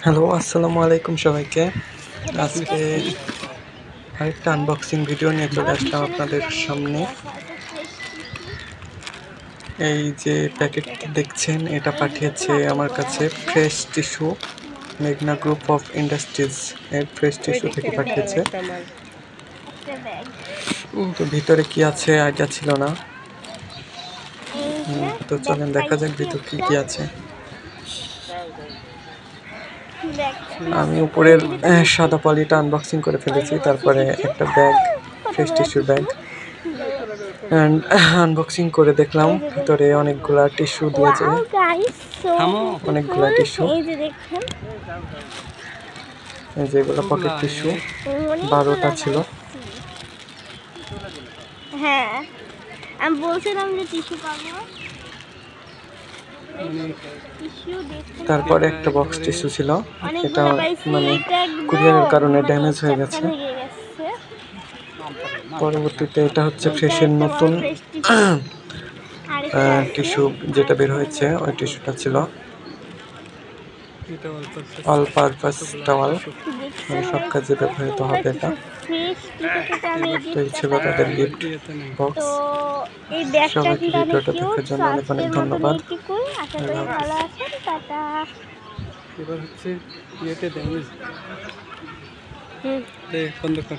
Hello, আসসালামু আলাইকুম সবাইকে। আজকে আরেকটা আনবক্সিং ভিডিও নিয়ে চলে আসলাম আপনাদের সামনে। এই যে প্যাকেটটি দেখছেন, এটা পাঠিয়েছে আমার কাছে ফ্রেশ টিস্যু, মেঘনা গ্রুপ অফ ইন্ডাস্ট্রিজ এর ফ্রেশ টিস্যু থেকে পাঠিয়েছে। তো ভিতরে কি আছে আইডিয়া ছিল না, তো চলেন দেখা যাক ভিতর কি কি আছে। আমি উপরের সাদা পলিটা আনবক্সিং করে ফেলেছি, তারপরে একটা ব্যাগ, ফ্রেশ টিস্যুর ব্যাগ আনবক্সিং করে দেখলাম ভিতরে অনেকগুলা টিস্যু দিয়েছে, অনেকগুলা টিস্যু। এই যে এগুলো পকেট টিস্যু, 12টা ছিল। হ্যাঁ, আমি বলছিলাম যে টিস্যু পাবো। তারপরে একটা বক্স টিস্যু ছিল, এটা মানে কুরিয়ারের কারণে ড্যামেজ হয়ে গেছে। পরবর্তীতে এটা হচ্ছে ফ্রেশের নতুন টিস্যু যেটা বের হয়েছে, ওই টিস্যুটা ছিল অল পারপাস টাওয়াল, মানে সব কাজে ব্যবহৃত হবে এটা। এই ছিল তাদের গিফট বক্স। সবাইকে ভিডিওটা দেখার জন্য অনেক অনেক ধন্যবাদ। এবার হচ্ছে ইয়েতে ড্যামেজ বন্ধ কর।